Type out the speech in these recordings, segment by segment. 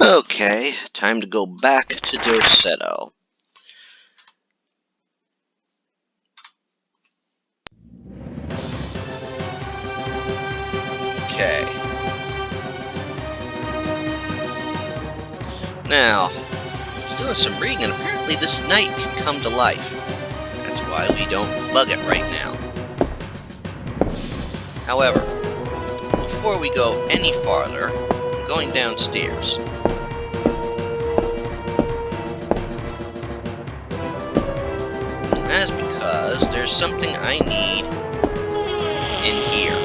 Okay, time to go back to Dorsetto. Okay. Now, I was doing some reading, and apparently this night can come to life. That's why we don't bug it right now. However, before we go any farther, I'm going downstairs. And that's because there's something I need in here.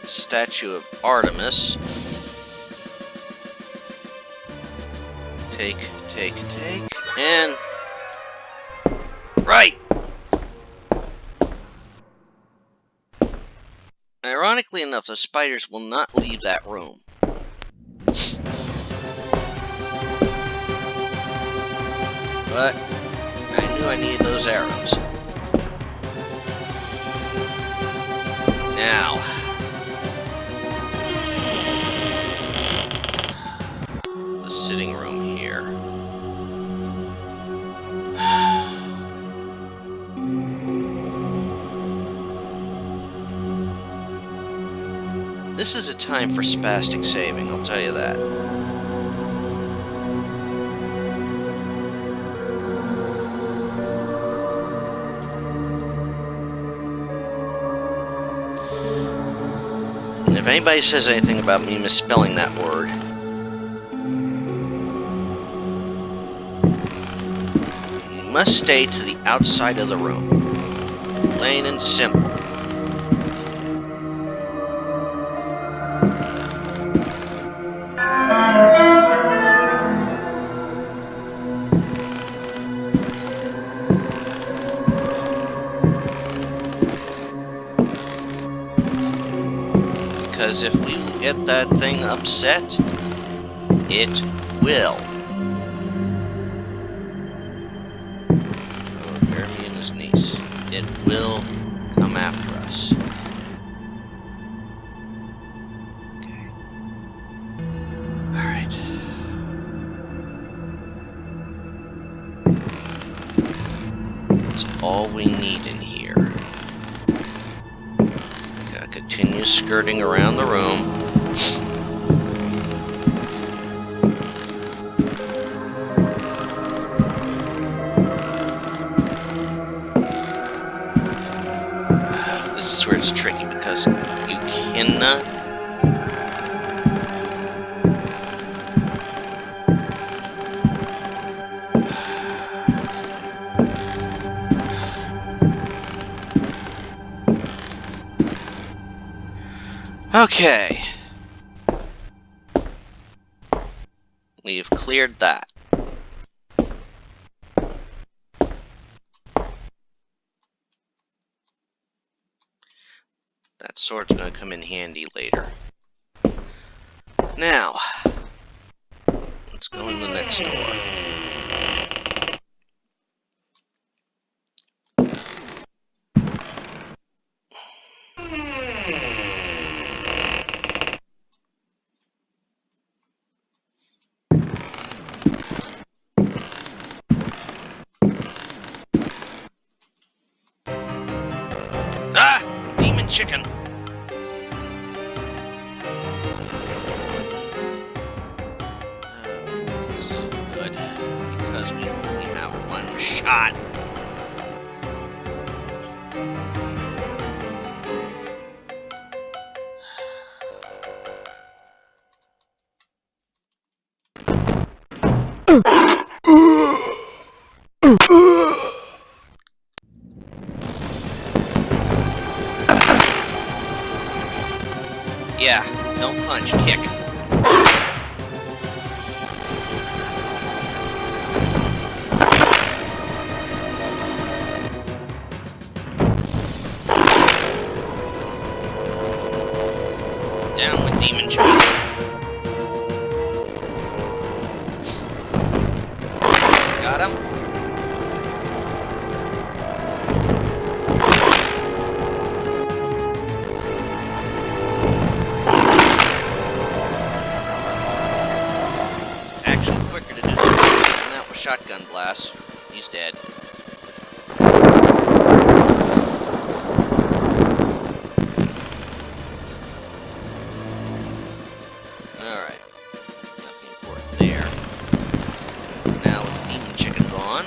Statue of Artemis. Take, and... Right! Ironically enough, the spiders will not leave that room. But I knew I needed those arrows. Now, the sitting room here. This is a time for spastic saving, I'll tell you that. And if anybody says anything about me misspelling that word, you must stay to the outside of the room. Plain and simple. Because if we get that thing upset, it will. Oh, Jeremy and his niece. It will come after us. Okay. Alright. That's all we need in here. Continue skirting around the room. This is where it's tricky because you cannot Okay. We've cleared that. That sword's gonna come in handy later. Now, let's go in the next door. Ah! Demon chicken! This is good, because we only have one shot. Yeah, don't punch, kick. a demon child. Got him. Action quicker to do than that with shotgun blast. He's dead. Alright. Nothing important there. Now with the demon chicken gone.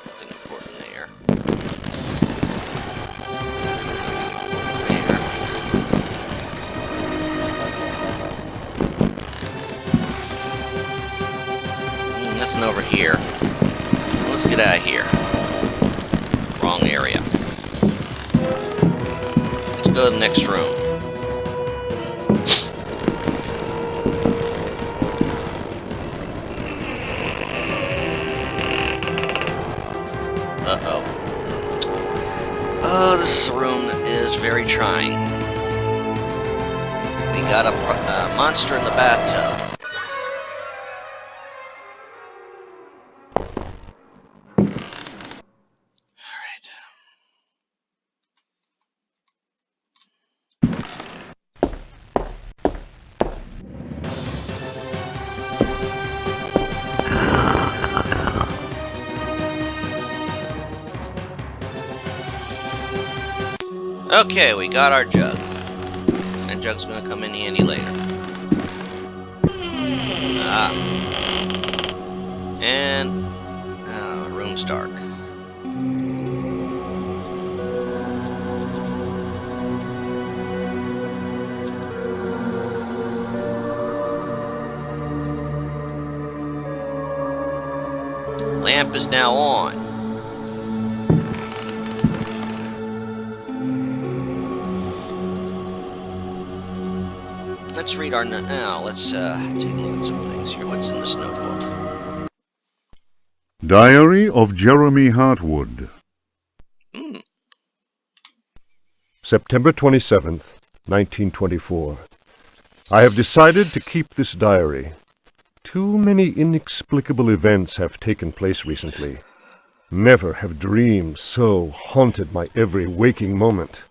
Nothing important there. Nothing over here. Let's get out of here. Wrong area. Let's go to the next room. Uh-oh. Oh, this room is very trying. We got a monster in the bathtub. Okay, we got our jug. That jug's gonna come in handy later. And room's dark. Lamp is now on. Let's read our now. Let's take a look at some things here. What's in this notebook? Diary of Jeremy Hartwood. September 27th, 1924. I have decided to keep this diary. Too many inexplicable events have taken place recently. Never have dreams so haunted my every waking moment.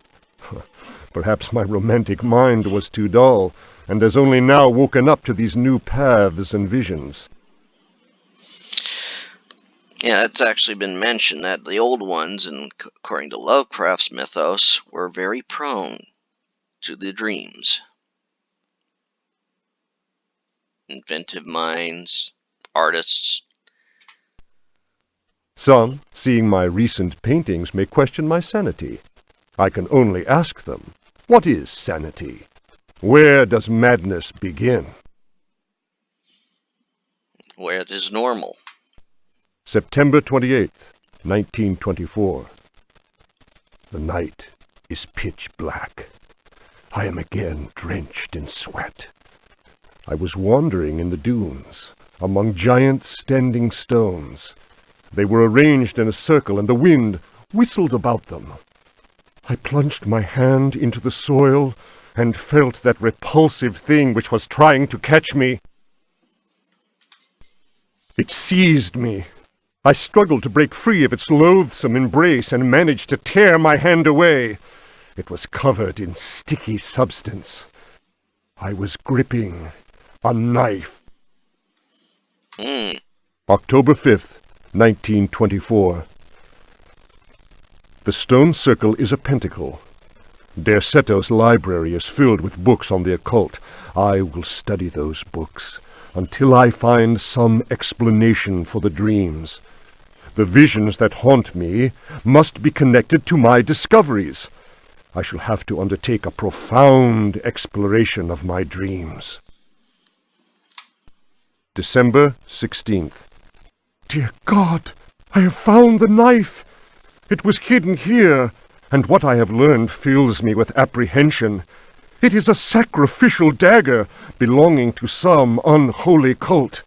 Perhaps my romantic mind was too dull, and has only now woken up to these new paths and visions. Yeah, it's actually been mentioned that the old ones, and according to Lovecraft's mythos, were very prone to the dreams. Inventive minds, artists. Some, seeing my recent paintings, may question my sanity. I can only ask them, what is sanity? Where does madness begin? Where it is normal. September 28th, 1924. The night is pitch black. I am again drenched in sweat. I was wandering in the dunes, among giant standing stones. They were arranged in a circle, and the wind whistled about them. I plunged my hand into the soil and felt that repulsive thing which was trying to catch me. It seized me. I struggled to break free of its loathsome embrace and managed to tear my hand away. It was covered in sticky substance. I was gripping a knife. October 5th, 1924. The stone circle is a pentacle. Derceto's library is filled with books on the occult. I will study those books until I find some explanation for the dreams. The visions that haunt me must be connected to my discoveries. I shall have to undertake a profound exploration of my dreams. December 16th. Dear God, I have found the knife. It was hidden here, and what I have learned fills me with apprehension. It is a sacrificial dagger belonging to some unholy cult.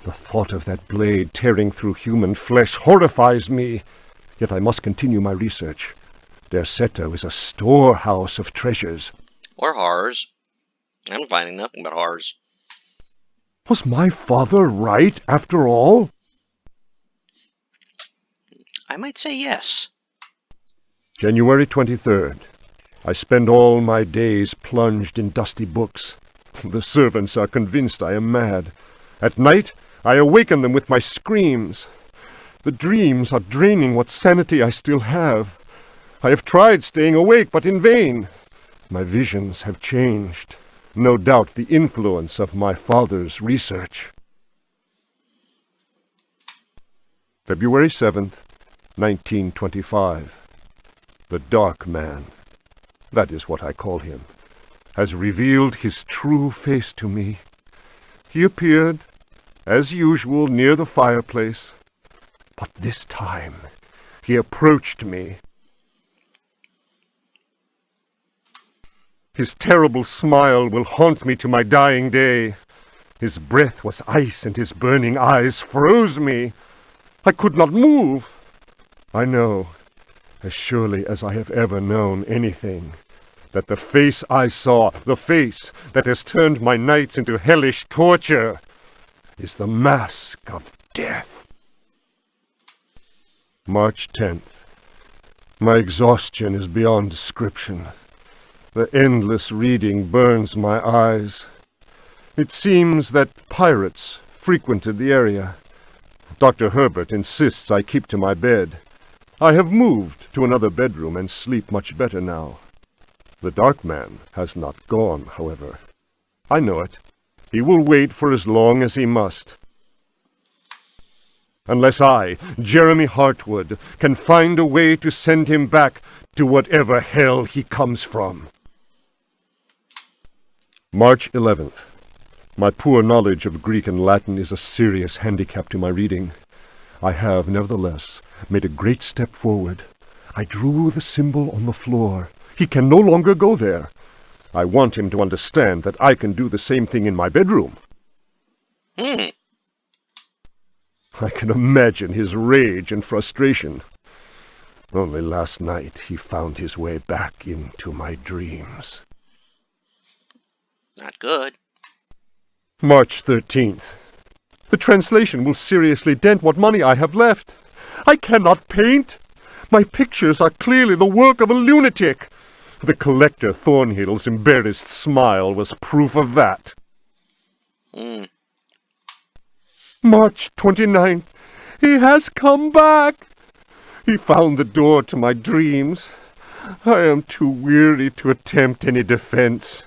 The thought of that blade tearing through human flesh horrifies me, yet I must continue my research. Derceto is a storehouse of treasures. Or horrors. I'm finding nothing but horrors. Was my father right, after all? I might say yes. January 23rd. I spend all my days plunged in dusty books. The servants are convinced I am mad. At night, I awaken them with my screams. The dreams are draining what sanity I still have. I have tried staying awake, but in vain. My visions have changed. No doubt the influence of my father's research. February 7th, 1925. The Dark Man, that is what I call him, has revealed his true face to me. He appeared, as usual, near the fireplace, but this time he approached me. His terrible smile will haunt me to my dying day. His breath was ice, and his burning eyes froze me. I could not move. I know, as surely as I have ever known anything, that the face I saw, the face that has turned my nights into hellish torture, is the mask of death. March 10th. My exhaustion is beyond description. The endless reading burns my eyes. It seems that pirates frequented the area. Dr. Herbert insists I keep to my bed. I have moved to another bedroom and sleep much better now. The Dark Man has not gone, however. I know it. He will wait for as long as he must. Unless I, Jeremy Hartwood, can find a way to send him back to whatever hell he comes from. March 11th. My poor knowledge of Greek and Latin is a serious handicap to my reading. I have, nevertheless, made a great step forward. I drew the symbol on the floor. He can no longer go there. I want him to understand that I can do the same thing in my bedroom. I can imagine his rage and frustration. Only last night he found his way back into my dreams. Not good. March 13th. The translation will seriously dent what money I have left. I cannot paint. My pictures are clearly the work of a lunatic. The collector Thornhill's embarrassed smile was proof of that. March 29th. He has come back. He found the door to my dreams. I am too weary to attempt any defense.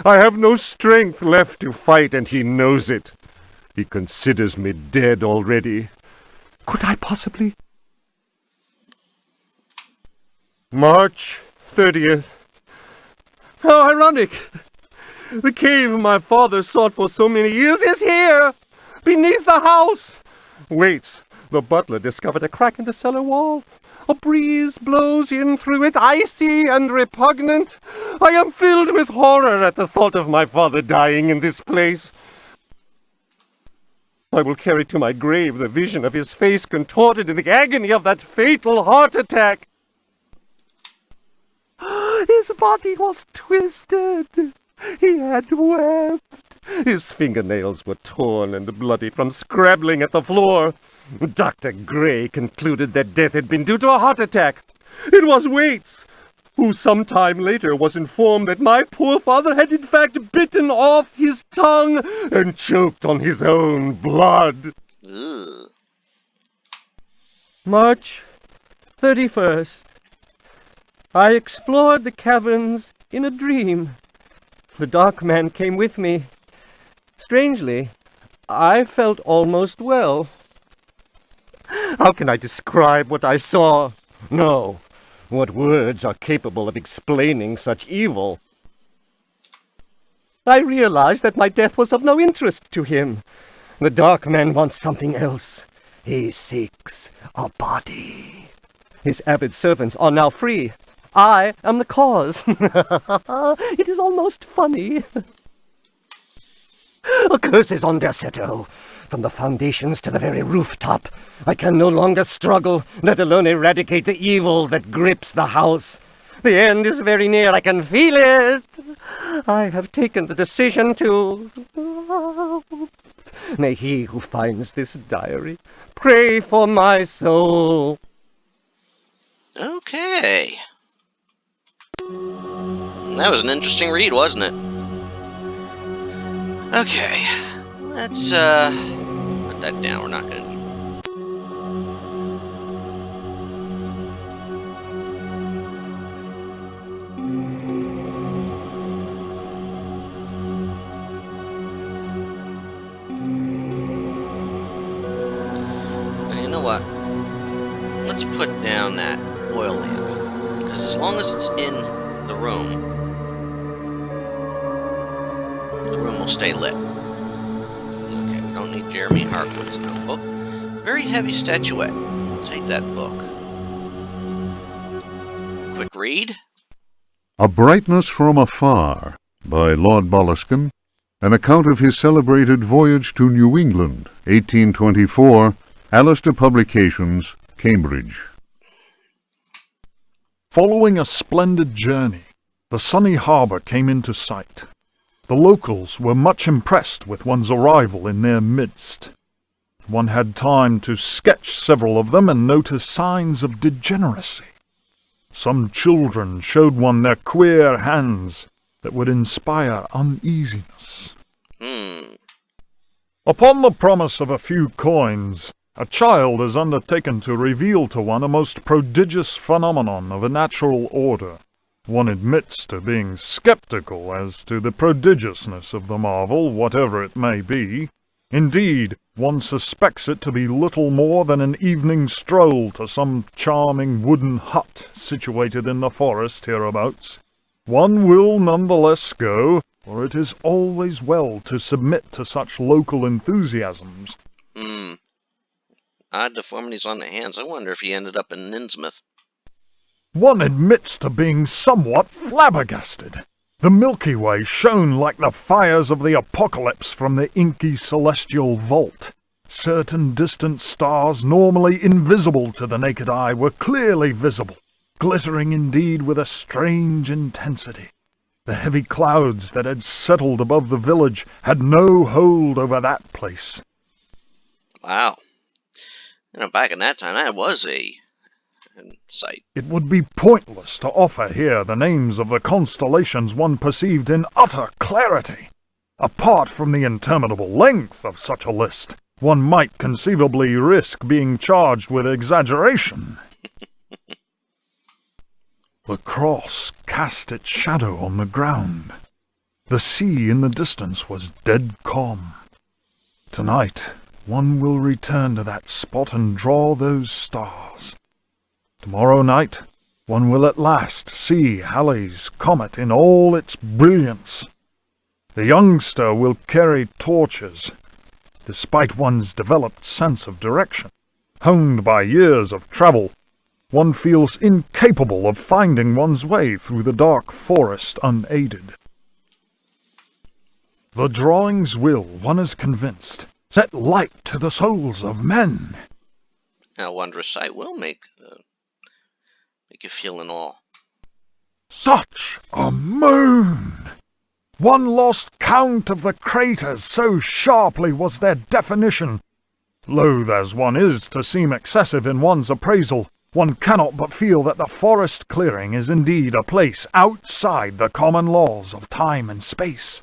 I have no strength left to fight, and he knows it. He considers me dead already. Could I possibly? March 30th. How ironic! The cave my father sought for so many years is here, beneath the house. Waits. The butler discovered a crack in the cellar wall. A breeze blows in through it, icy and repugnant. I am filled with horror at the thought of my father dying in this place. I will carry to my grave the vision of his face contorted in the agony of that fatal heart attack. His body was twisted. He had wept. His fingernails were torn and bloody from scrabbling at the floor. Dr. Gray concluded that death had been due to a heart attack. It was Waits, who some time later was informed that my poor father had in fact bitten off his tongue and choked on his own blood. Ugh. March 31st. I explored the caverns in a dream. The Dark Man came with me. Strangely, I felt almost well. How can I describe what I saw? No. What words are capable of explaining such evil? I realized that my death was of no interest to him. The Dark Man wants something else. He seeks a body. His avid servants are now free. I am the cause. It is almost funny. Curses on Derceto. From the foundations to the very rooftop, I can no longer struggle, let alone eradicate the evil that grips the house. The end is very near. I can feel it. I have taken the decision to... May he who finds this diary pray for my soul. Okay. That was an interesting read, wasn't it? Okay. Let's, put that down. We're not gonna... You know what? Let's put down that oil lamp. Because as long as it's in the room will stay lit. Okay, we don't need Jeremy Hartwood's notebook. Very heavy statuette. We'll take that book. Quick read. A Brightness from Afar by Lord Boleskine, an account of his celebrated voyage to New England, 1824, Alistair Publications, Cambridge. Following a splendid journey, the sunny harbour came into sight. The locals were much impressed with one's arrival in their midst. One had time to sketch several of them and notice signs of degeneracy. Some children showed one their queer hands that would inspire uneasiness. Upon the promise of a few coins, a child is undertaken to reveal to one a most prodigious phenomenon of a natural order. One admits to being skeptical as to the prodigiousness of the marvel, whatever it may be. Indeed, one suspects it to be little more than an evening stroll to some charming wooden hut situated in the forest hereabouts. One will none the less go, for it is always well to submit to such local enthusiasms. Odd deformities on the hands. I wonder if he ended up in Innsmouth. One admits to being somewhat flabbergasted. The Milky Way shone like the fires of the apocalypse from the inky celestial vault. Certain distant stars, normally invisible to the naked eye, were clearly visible, glittering indeed with a strange intensity. The heavy clouds that had settled above the village had no hold over that place. Wow. You know, back in that time, that was a sight. It would be pointless to offer here the names of the constellations one perceived in utter clarity. Apart from the interminable length of such a list, one might conceivably risk being charged with exaggeration. The cross cast its shadow on the ground. The sea in the distance was dead calm. Tonight, one will return to that spot and draw those stars. Tomorrow night, one will at last see Halley's comet in all its brilliance. The youngster will carry torches, despite one's developed sense of direction. Honed by years of travel, one feels incapable of finding one's way through the dark forest unaided. The drawings will, one is convinced, set light to the souls of men. A wondrous sight will make you feel in awe. Such a moon! One lost count of the craters, so sharply was their definition. Loath as one is to seem excessive in one's appraisal, one cannot but feel that the forest clearing is indeed a place outside the common laws of time and space.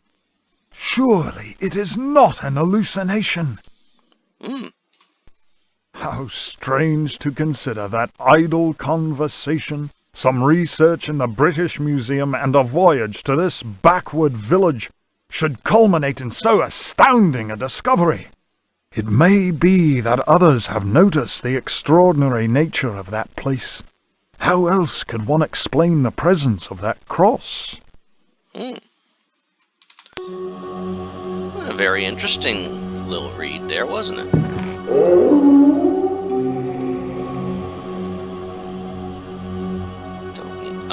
Surely it is not an hallucination. How strange to consider that idle conversation, some research in the British Museum, and a voyage to this backward village should culminate in so astounding a discovery. It may be that others have noticed the extraordinary nature of that place. How else could one explain the presence of that cross? A very interesting little read there, wasn't it?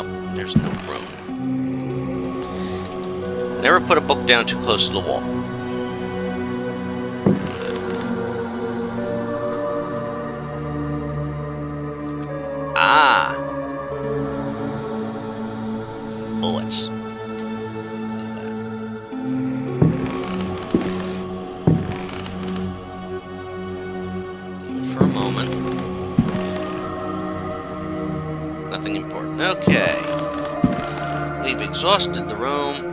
Oh, there's no room. Never put a book down too close to the wall. Ah. Nothing important. Okay. We've exhausted the room.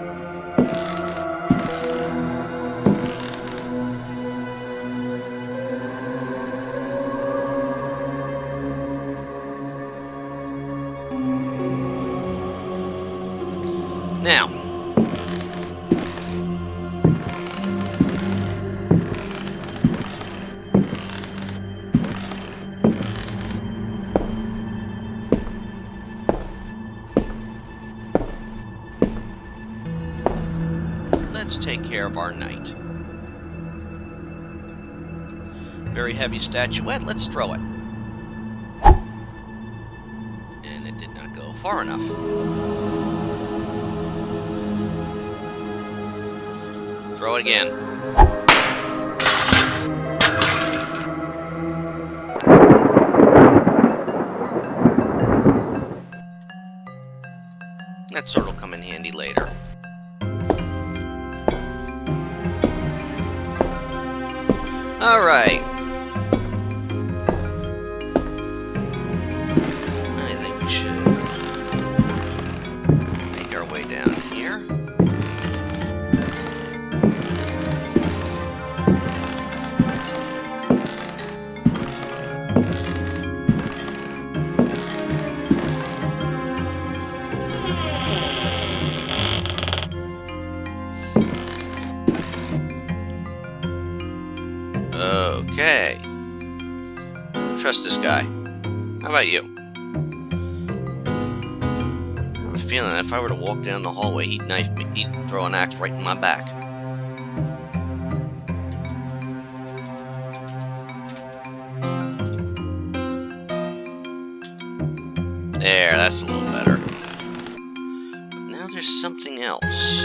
Now, let's take care of our knight. Very heavy statuette, let's throw it. And it did not go far enough. Throw it again. That sword will come in handy later. Alright. I think we should make our way down here. Okay. Trust this guy. How about you? I have a feeling that if I were to walk down the hallway, he'd knife me. He'd throw an axe right in my back. There, that's a little better. But now there's something else.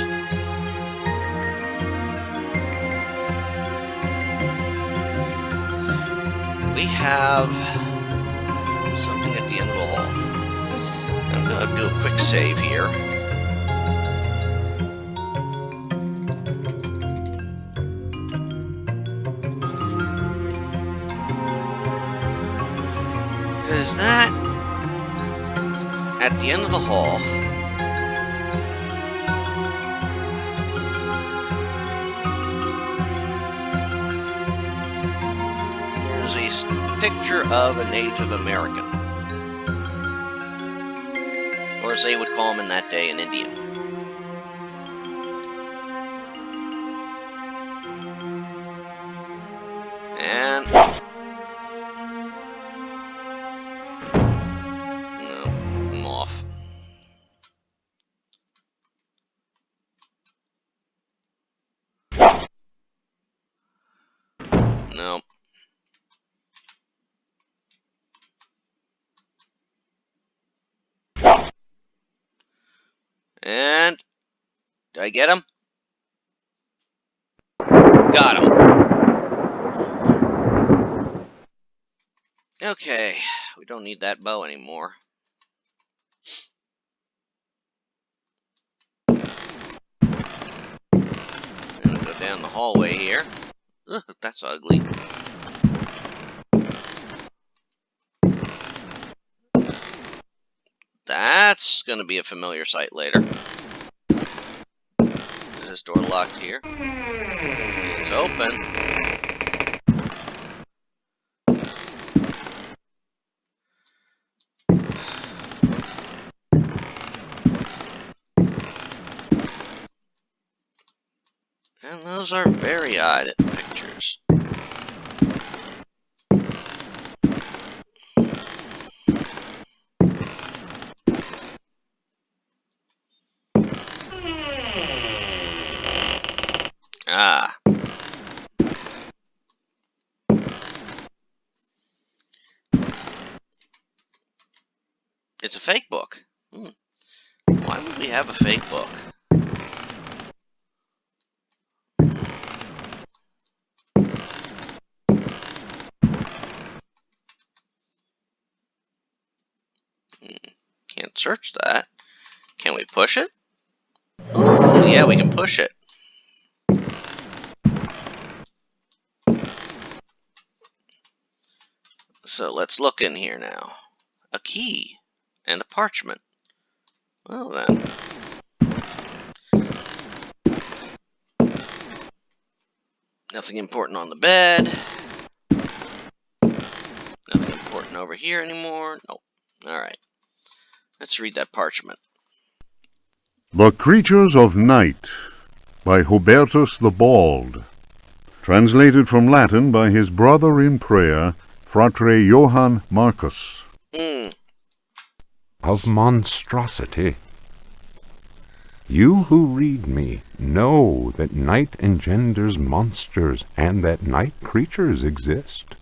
We have something at the end of the hall. I'm going to do a quick save here. Because that, at the end of the hall, picture of a Native American, or as they would call him in that day, an Indian. And no, I'm off. No. And did I get him? Got him. Okay, we don't need that bow anymore. I'm gonna go down the hallway here. Ugh, that's ugly. That's gonna be a familiar sight later. Is this door locked here? It's open. And those are very odd pictures. Ah. It's a fake book. Why would we have a fake book? Can't search that. Can we push it? Oh, yeah, we can push it. So let's look in here now. A key. and a parchment. Well then. Nothing important on the bed. Nothing important over here anymore. Nope. Alright. Let's read that parchment. The Creatures of Night by Hubertus the Bald. Translated from Latin by his brother in prayer, Fratre Johann Marcus. Of monstrosity. You who read me know that night engenders monsters, and that night creatures exist.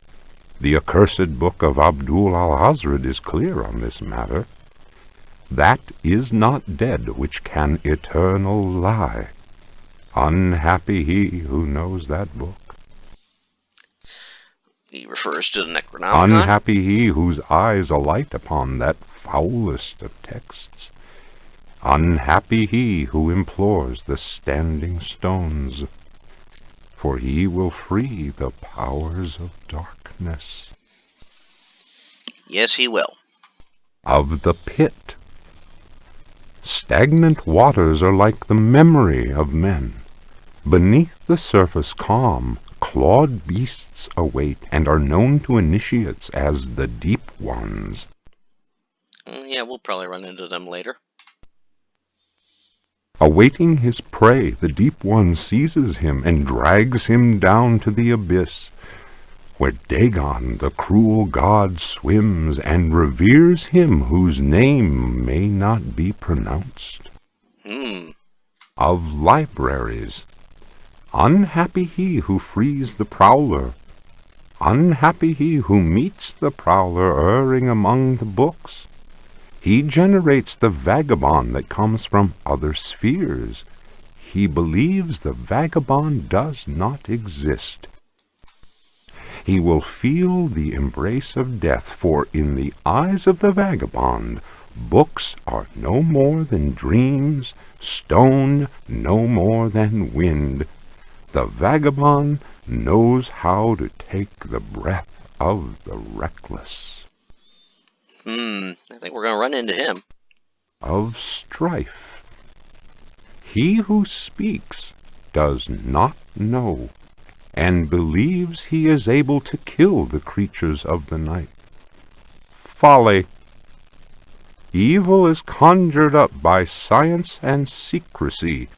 The accursed book of Abdul al-Hazred is clear on this matter. That is not dead which can eternal lie. Unhappy he who knows that book. He refers to the Necronomicon. Unhappy he whose eyes alight upon that foulest of texts. Unhappy he who implores the standing stones, for he will free the powers of darkness. Yes, he will. Of the pit. Stagnant waters are like the memory of men. Beneath the surface calm, clawed beasts await, and are known to initiates as the deep ones. Yeah, we'll probably run into them later. Awaiting his prey, the deep one seizes him and drags him down to the abyss, where Dagon, the cruel god, swims and reveres him whose name may not be pronounced. Of libraries. Unhappy he who frees the prowler. Unhappy he who meets the prowler erring among the books. He generates the vagabond that comes from other spheres. He believes the vagabond does not exist. He will feel the embrace of death, for in the eyes of the vagabond, books are no more than dreams, stone no more than wind. The vagabond knows how to take the breath of the reckless. I think we're going to run into him. Of strife. He who speaks does not know, and believes he is able to kill the creatures of the night. Folly. Evil is conjured up by science and secrecy.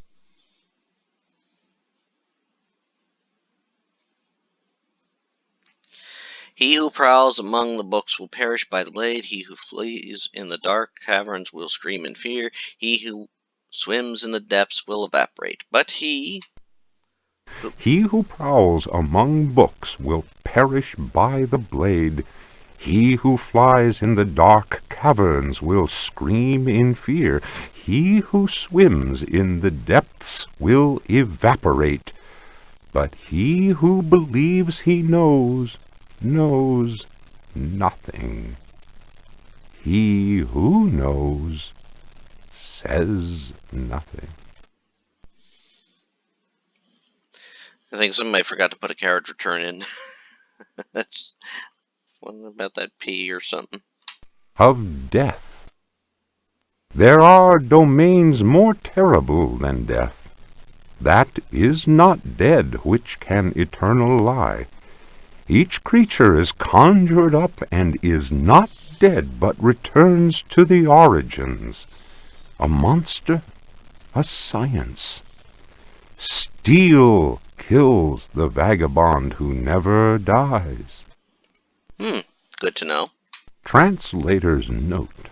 He who prowls among the books will perish by the blade. He who flees in the dark caverns will scream in fear. He who swims in the depths will evaporate. But he who prowls among books will perish by the blade. He who flies in the dark caverns will scream in fear. He who swims in the depths will evaporate. But he who believes he knows nothing. He who knows says nothing. I think somebody forgot to put a carriage return in. That's one about that P or something. Of death. There are domains more terrible than death. That is not dead which can eternal lie. Each creature is conjured up and is not dead, but returns to the origins. A monster, a science. Steel kills the vagabond who never dies. Good to know. Translator's note.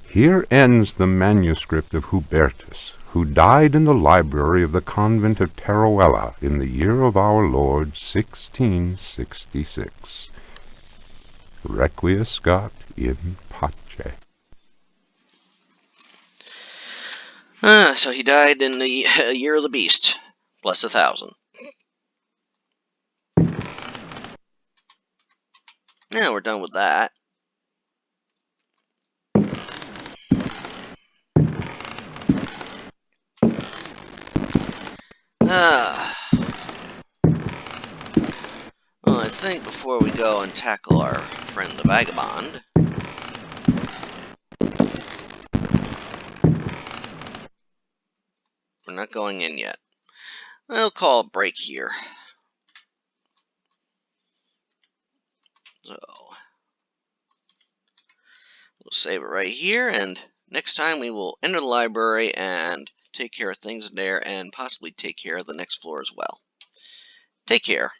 Here ends the manuscript of Hubertus, who died in the library of the convent of Teruella in the year of our Lord 1666. Requiescat in pace. So he died in the year of the beast, plus 1,000. Now we're done with that. Well, I think before we go and tackle our friend the vagabond, not going in yet. I'll call a break here. So we'll save it right here, and next time we will enter the library and take care of things there, and possibly take care of the next floor as well. Take care.